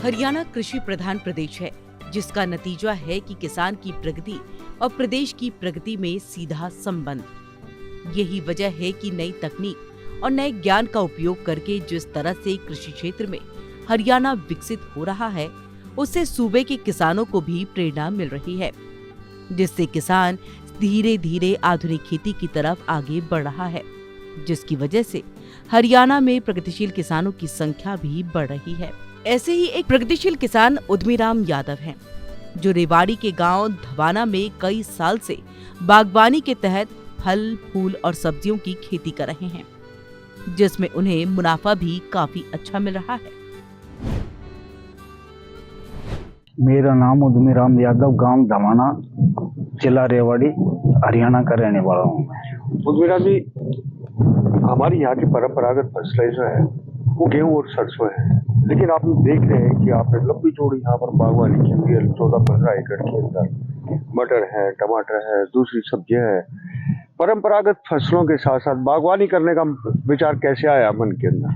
हरियाणा कृषि प्रधान प्रदेश है, जिसका नतीजा है कि किसान की प्रगति और प्रदेश की प्रगति में सीधा संबंध। यही वजह है कि नई तकनीक और नए ज्ञान का उपयोग करके जिस तरह से कृषि क्षेत्र में हरियाणा विकसित हो रहा है, उससे सूबे के किसानों को भी प्रेरणा मिल रही है, जिससे किसान धीरे धीरे आधुनिक खेती की तरफ आगे बढ़ रहा है, जिसकी वजह से हरियाणा में प्रगतिशील किसानों की संख्या भी बढ़ रही है। ऐसे ही एक प्रगतिशील किसान उद्मीराम यादव हैं, जो रेवाड़ी के गांव धवाना में कई साल से बागवानी के तहत फल, फूल और सब्जियों की खेती कर रहे हैं, जिसमें उन्हें मुनाफा भी काफी अच्छा मिल रहा है। मेरा नाम उद्मीराम यादव, गांव धवाना, जिला रेवाड़ी, हरियाणा का रहने वाला हूँ। उद्मीराम जी, हमारी यहाँ की परंपरागत फसलें जो है वो गेहूँ और सरसों है, लेकिन आप देख रहे हैं कि आपने लंबी चौड़ी यहाँ पर बागवानी की हुई है। 14-15 एकड़ के अंदर मटर है, टमाटर है, दूसरी सब्जियां है। परंपरागत फसलों के साथ साथ बागवानी करने का विचार कैसे आया मन के अंदर?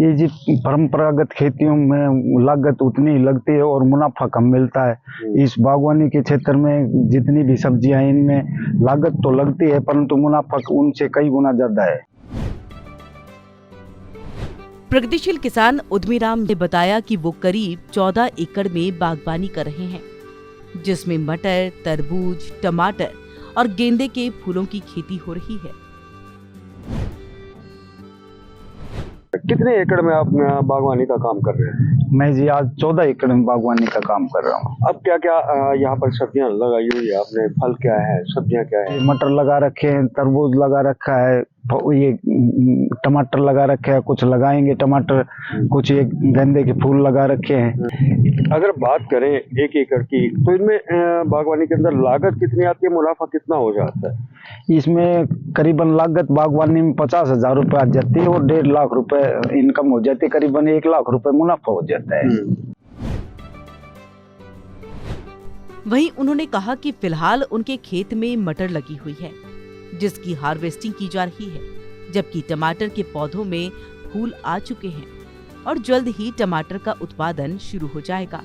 ये जी परंपरागत खेतियों में लागत उतनी ही लगती है और मुनाफा कम मिलता है। इस बागवानी के क्षेत्र में जितनी भी सब्जियां हैं, इनमें लागत तो लगती है, परंतु मुनाफा उनसे कई गुना ज्यादा है। प्रगतिशील किसान उद्मीराम ने बताया कि वो करीब 14 एकड़ में बागवानी कर रहे हैं, जिसमें मटर, तरबूज, टमाटर और गेंदे के फूलों की खेती हो रही है। कितने एकड़ में आप बागवानी का काम कर रहे हैं? मैं जी आज 14 एकड़ में बागवानी का काम कर रहा हूँ। अब क्या क्या यहाँ पर सब्जियां लगाई हुई है आपने? फल क्या है, सब्जियां क्या है? मटर लगा रखे हैं, तरबूज लगा रखा है, ये टमाटर लगा रखे हैं, कुछ लगाएंगे टमाटर, कुछ ये गेंदे के फूल लगा रखे हैं। अगर बात करें 1 एकड़ की, तो इनमें बागवानी के अंदर लागत कितनी आती है, मुनाफा कितना हो जाता है? इसमें करीबन लागत बागवानी में 50,000 रुपए आ जाती है और 1.5 लाख रुपए इनकम हो जाती है, करीबन 1 लाख रुपए मुनाफा हो जाता है। वहीं उन्होंने कहा कि फिलहाल उनके खेत में मटर लगी हुई है, जिसकी हार्वेस्टिंग की जा रही है, जबकि टमाटर के पौधों में फूल आ चुके हैं और जल्द ही टमाटर का उत्पादन शुरू हो जाएगा।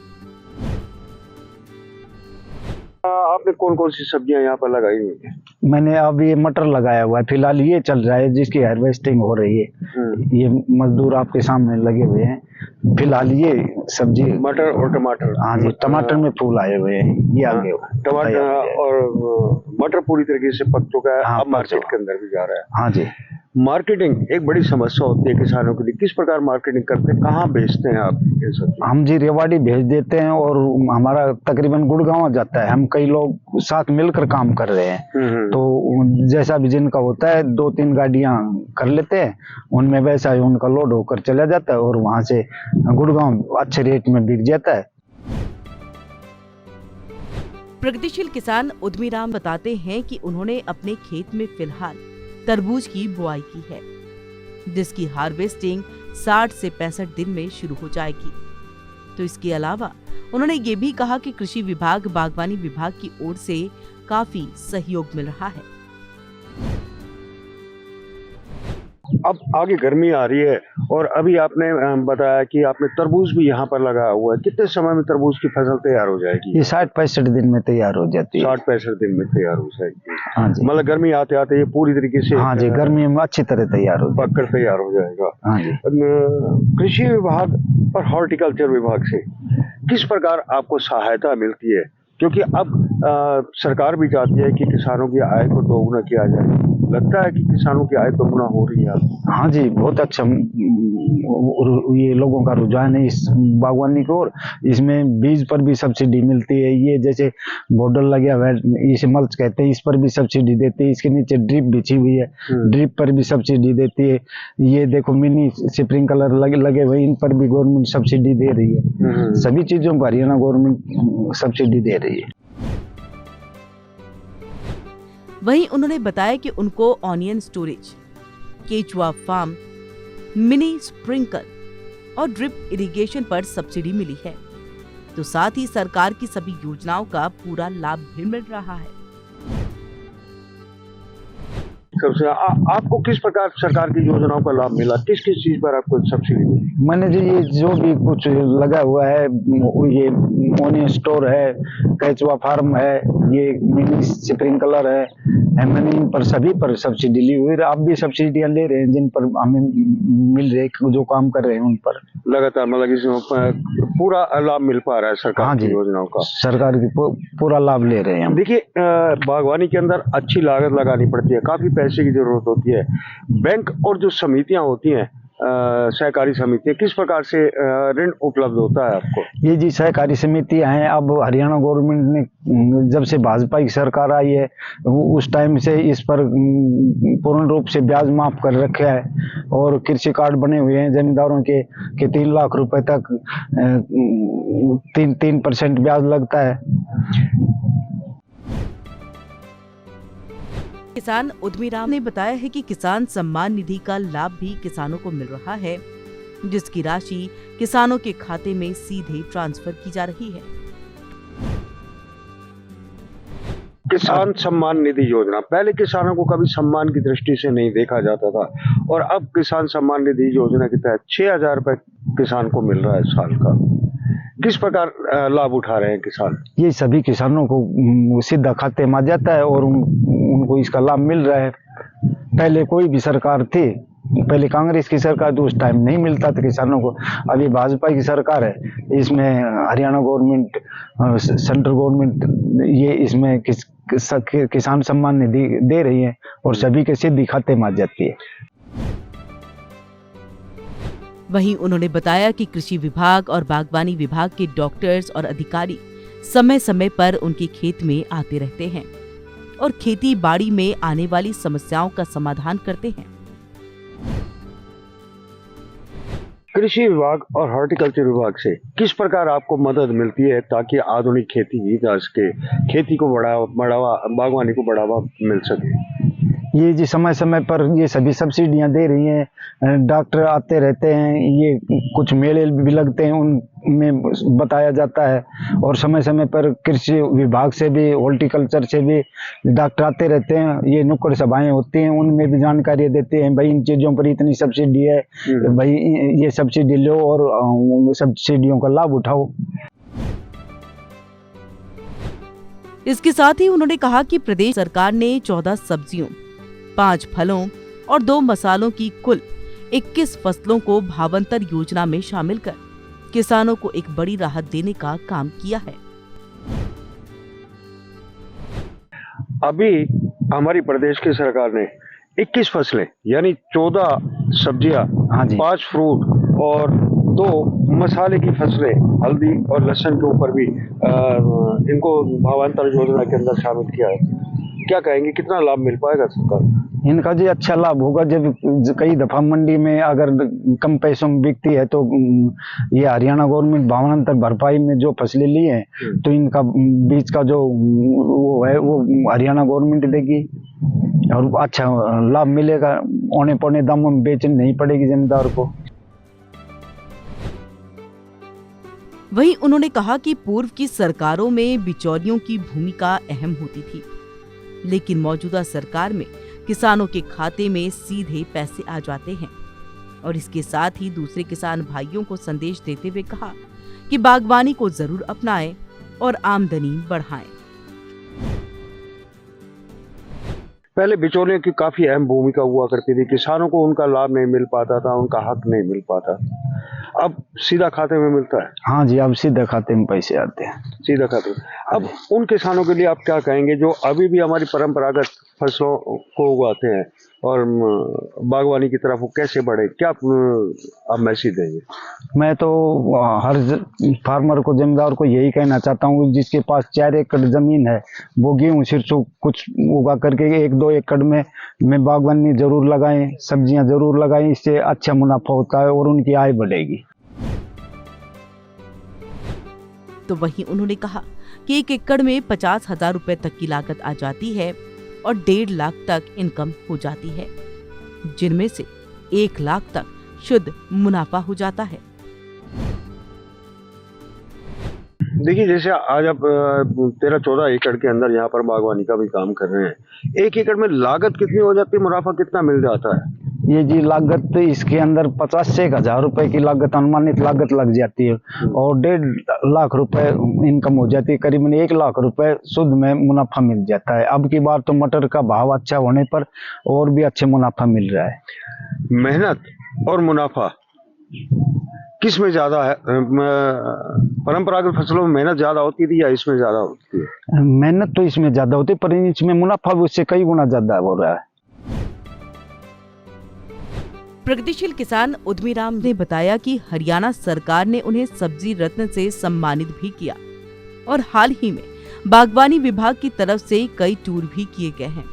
आपने कौन कौन सी सब्जियां यहाँ पर लगाई हुई है? मैंने अब ये मटर लगाया हुआ है, फिलहाल ये चल रहा है जिसकी हार्वेस्टिंग हो रही है। ये मजदूर आपके सामने लगे हुए हैं, फिलहाल ये सब्जी मटर और टमाटर। हाँ जी, टमाटर में फूल आए हुए हैं, ये आगे टमाटर और मटर पूरी तरीके से पक चुका है। अब मार्केट के अंदर भी जा रहा है। हाँ जी। मार्केटिंग एक बड़ी समस्या होती है किसानों के लिए, किस प्रकार मार्केटिंग करते हैं, कहाँ बेचते हैं आप ये सब्जी? हम जी रेवाड़ी भेज देते हैं और हमारा तकरीबन गुड़गांव जाता है। हम कई लोग साथ मिलकर काम कर रहे हैं, तो जैसा भी जिनका होता है 2-3 गाड़ियां कर लेते हैं, उनमें वैसा ही उनका लोड होकर चला जाता है और वहां से गुड़गांव अच्छे रेट में बिक जाता है। प्रगतिशील किसान उद्मीराम बताते हैं कि उन्होंने अपने खेत में फिलहाल तरबूज की बुआई की है, जिसकी हार्वेस्टिंग 60 से 65 दिन में शुरू हो जाएगी। तो इसके अलावा उन्होंने ये भी कहा कि कृषि विभाग, बागवानी विभाग की ओर से काफी सहयोग मिल रहा है। अब आगे गर्मी आ रही है और अभी आपने बताया कि आपने तरबूज भी यहाँ पर लगाया हुआ है। कितने समय में तरबूज की फसल तैयार हो जाएगी? ये 60-65 दिन में तैयार हो जाती है। 60-65 दिन में तैयार हो जाएगी। हाँ जी। मतलब गर्मी आते आते ये पूरी तरीके से हाँ जी, गर्मी में अच्छी तरह तैयार हो पककर तैयार हो जाएगा। हाँ जी। कृषि विभाग और हॉर्टिकल्चर विभाग से किस प्रकार आपको सहायता मिलती है? क्योंकि अब सरकार भी चाहती है कि किसानों की आय को दोगुना किया जाए। लगता है कि किसानों की आय दोगुना हो रही है? हाँ जी, बहुत अच्छा ये लोगों का रुझान है इस बागवानी की ओर। इसमें बीज पर भी सब्सिडी मिलती है। ये जैसे बॉर्डर लगे हुआ है, इसे मल्च कहते हैं, इस पर भी सब्सिडी देती है। इसके नीचे ड्रिप बिछी हुई है, ड्रिप पर भी सब्सिडी देती है। ये देखो मिनी स्प्रिंकलर लगे हुए, इन पर भी गवर्नमेंट सब्सिडी दे रही है। सभी चीजों पर हरियाणा गवर्नमेंट सब्सिडी दे रही है। वहीं उन्होंने बताया कि उनको ऑनियन स्टोरेज, केचुआ फार्म, मिनी स्प्रिंकल और ड्रिप इरिगेशन पर सब्सिडी मिली है, तो साथ ही सरकार की सभी योजनाओं का पूरा लाभ भी मिल रहा है। सबसे आपको किस प्रकार सरकार की योजनाओं का लाभ मिला, किस किस चीज पर आपको सब्सिडी मिली? मैंने जो भी कुछ लगा हुआ है, ये ओनियन स्टोर है, केचुआ फार्म है, ये मिनी स्प्रिंकलर है, मैंने इन पर सभी पर सब्सिडी ली हुई है। आप भी सब्सिडियां ले रहे हैं जिन पर हमें मिल रहे, जो काम कर रहे हैं उन पर लगातार, मतलब इसमें पूरा लाभ मिल पा रहा है सरकार हाँ की जी, योजनाओं का? सरकार की पूरा लाभ ले रहे हैं हम। देखिए, बागवानी के अंदर अच्छी लागत लगानी पड़ती है, काफी पैसे की जरूरत होती है। बैंक और जो समितियां होती हैं, सहकारी समितियां, किस प्रकार से ऋण उपलब्ध होता है आपको? ये जी सहकारी समितियां हैं। अब हरियाणा गवर्नमेंट ने जब से भाजपा की सरकार आई है उस टाइम से इस पर पूर्ण रूप से ब्याज माफ कर रखा है और कृषि कार्ड बने हुए हैं जमींदारों के 3 लाख रुपए तक 3% ब्याज लगता है। किसान उद्यमी राम ने बताया है कि किसान सम्मान निधि का लाभ भी किसानों को मिल रहा है, जिसकी राशि किसानों के खाते में सीधे ट्रांसफर की जा रही है। किसान सम्मान निधि योजना, पहले किसानों को कभी सम्मान की दृष्टि से नहीं देखा जाता था और अब किसान सम्मान निधि योजना के तहत 6,000 रुपए किसान को मिल रहा है साल का। किस प्रकार लाभ उठा रहे हैं किसान? ये सभी किसानों को सीधा खाते में आ जाता है और उनको इसका लाभ मिल रहा है। पहले कोई भी सरकार थी, पहले कांग्रेस की सरकार तो उस टाइम नहीं मिलता था किसानों को। अभी भाजपा की सरकार है, इसमें हरियाणा गवर्नमेंट, सेंट्रल गवर्नमेंट ये इसमें किसान सम्मान निधि दे रही है और सभी के सीधे खाते में आ जाती है। वहीं उन्होंने बताया कि कृषि विभाग और बागवानी विभाग के डॉक्टर्स और अधिकारी समय समय पर उनके खेत में आते रहते हैं और खेती बाड़ी में आने वाली समस्याओं का समाधान करते हैं। कृषि विभाग और हॉर्टिकल्चर विभाग से किस प्रकार आपको मदद मिलती है ताकि आधुनिक खेती की जा सके, खेती को बढ़ावा, बागवानी को बढ़ावा मिल सके? ये जी समय समय पर ये सभी सब्सिडियां दे रही हैं, डॉक्टर आते रहते हैं, ये कुछ मेले भी लगते हैं उनमें बताया जाता है और समय समय पर कृषि विभाग से भी, हॉर्टिकल्चर से भी डॉक्टर आते रहते हैं। ये नुक्कड़ सभाएं होती हैं, उनमें भी जानकारी देते हैं, भाई इन चीजों पर इतनी सब्सिडी है, भाई ये सब्सिडी लो और सब्सिडियों का लाभ उठाओ। इसके साथ ही उन्होंने कहा कि प्रदेश सरकार ने 14 सब्जियों, 5 फलों और 2 मसालों की कुल 21 फसलों को भावांतर योजना में शामिल कर किसानों को एक बड़ी राहत देने का काम किया है। अभी हमारी प्रदेश की सरकार ने 21 फसलें यानी 14 सब्जियां, 5 फ्रूट और 2 मसाले की फसलें, हल्दी और लहसुन के ऊपर भी इनको भावांतर योजना के अंदर शामिल किया है। क्या कहेंगे, कितना लाभ मिल पाएगा सरकार? इनका जी अच्छा लाभ होगा। जब कई दफा मंडी में अगर कम पैसों में बिकती है तो ये हरियाणा गवर्नमेंट भावांतर भरपाई में जो फसलें ली हैं तो इनका बीज का जो वो है वो हरियाणा गवर्नमेंट देगी और अच्छा लाभ मिलेगा। औने पौने दामों में बेचनी नहीं पड़ेगी जमींदार को। वहीं उन्होंने कहा कि पूर्व की सरकारों में बिचौलियों की भूमिका अहम होती थी, लेकिन मौजूदा सरकार में किसानों के खाते में सीधे पैसे आ जाते हैं और इसके साथ ही दूसरे किसान भाइयों को संदेश देते हुए कहा कि बागवानी को जरूर अपनाएं और आमदनी बढ़ाएं। पहले बिचौलियों की काफी अहम भूमिका हुआ करती थी, किसानों को उनका लाभ नहीं मिल पाता था, उनका हक नहीं मिल पाता। अब सीधा खाते में मिलता है। हाँ जी, अब सीधा खाते में पैसे आते हैं, सीधा खाते में। अब उन किसानों के लिए आप क्या कहेंगे जो अभी भी हमारी परंपरागत फसलों को उगाते हैं और बागवानी की तरफ वो कैसे बढ़े, क्या आप मैसेज देंगे? मैं तो हर फार्मर को, जमींदार को यही कहना चाहता हूँ जिसके पास 4 एकड़ जमीन है वो गेहूं सिरसों कुछ उगा करके 1-2 एकड़ में बागवानी जरूर लगाएं, सब्जियां जरूर लगाएं। इससे अच्छा मुनाफा होता है और उनकी आय बढ़ेगी। तो वहीं उन्होंने कहा कि 1 एकड़ में 50,000 रुपए तक की लागत आ जाती है और 1.5 लाख तक इनकम हो जाती है, जिनमें से 1 लाख तक शुद्ध मुनाफा हो जाता है। देखिए, जैसे आज आप 13-14 एकड़ के अंदर यहाँ पर बागवानी का भी काम कर रहे हैं। 1 एकड़ में लागत कितनी हो जाती है, मुनाफा कितना मिल जाता है? ये जी लागत इसके अंदर 50 से 1,000 रुपए की लागत, अनुमानित लागत लग जाती है और 1.5 लाख रुपए इनकम हो जाती है। करीबन 1 लाख रुपए शुद्ध में मुनाफा मिल जाता है। अब की बार तो मटर का भाव अच्छा होने पर और भी अच्छे मुनाफा मिल रहा है। मेहनत और मुनाफा किस में ज्यादा है? परंपरागत फसलों में मेहनत ज्यादा होती थी या इसमें ज्यादा होती है? मेहनत तो इसमें ज्यादा होती है, पर इसमें मुनाफा भी उससे कई गुना ज्यादा हो रहा है। प्रगतिशील किसान उद्यमीराम ने बताया कि हरियाणा सरकार ने उन्हें सब्जी रत्न से सम्मानित भी किया और हाल ही में बागवानी विभाग की तरफ से कई टूर भी किए गए हैं।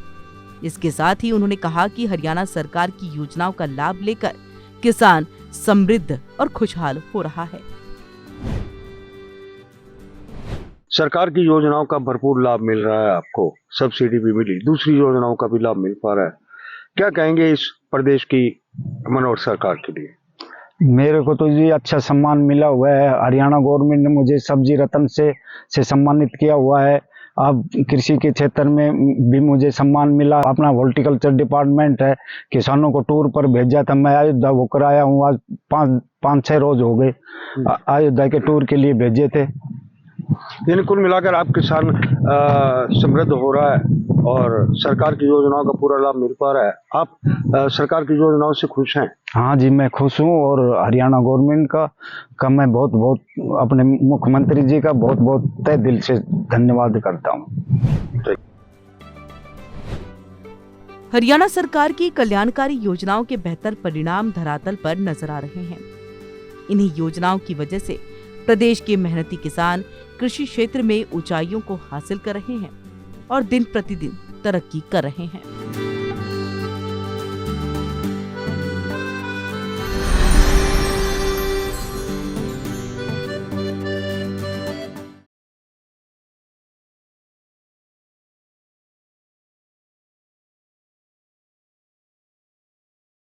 इसके साथ ही उन्होंने कहा कि हरियाणा सरकार की योजनाओं का लाभ लेकर किसान समृद्ध और खुशहाल हो रहा है। सरकार की योजनाओं का भरपूर लाभ मिल रहा है, आपको सब्सिडी भी मिली, दूसरी योजनाओं का भी लाभ मिल पा रहा है। क्या कहेंगे इस प्रदेश की मनोहर सरकार के लिए? मेरे को तो ये अच्छा सम्मान मिला हुआ है। हरियाणा गवर्नमेंट ने मुझे सब्जी रत्न से सम्मानित किया हुआ है। अब कृषि के क्षेत्र में भी मुझे सम्मान मिला। अपना हॉर्टिकल्चर डिपार्टमेंट है, किसानों को टूर पर भेजा था। मैं अयोध्या होकर आया हूँ, आज 5-6 रोज हो गए अयोध्या के टूर के लिए भेजे थे। यानी कुल मिलाकर आप किसान समृद्ध हो रहा है और सरकार की योजनाओं का पूरा लाभ मिल पा रहा है। आप सरकार की योजनाओं से खुश हैं? हाँ जी, मैं खुश हूँ और हरियाणा गवर्नमेंट का मैं बहुत बहुत अपने मुख्यमंत्री जी का बहुत बहुत तहे दिल से धन्यवाद करता हूँ। हरियाणा सरकार की कल्याणकारी योजनाओं के बेहतर परिणाम धरातल पर नजर आ रहे हैं। इन्हीं योजनाओं की वजह से प्रदेश के मेहनती किसान कृषि क्षेत्र में ऊंचाइयों को हासिल कर रहे हैं और दिन प्रतिदिन तरक्की कर रहे हैं।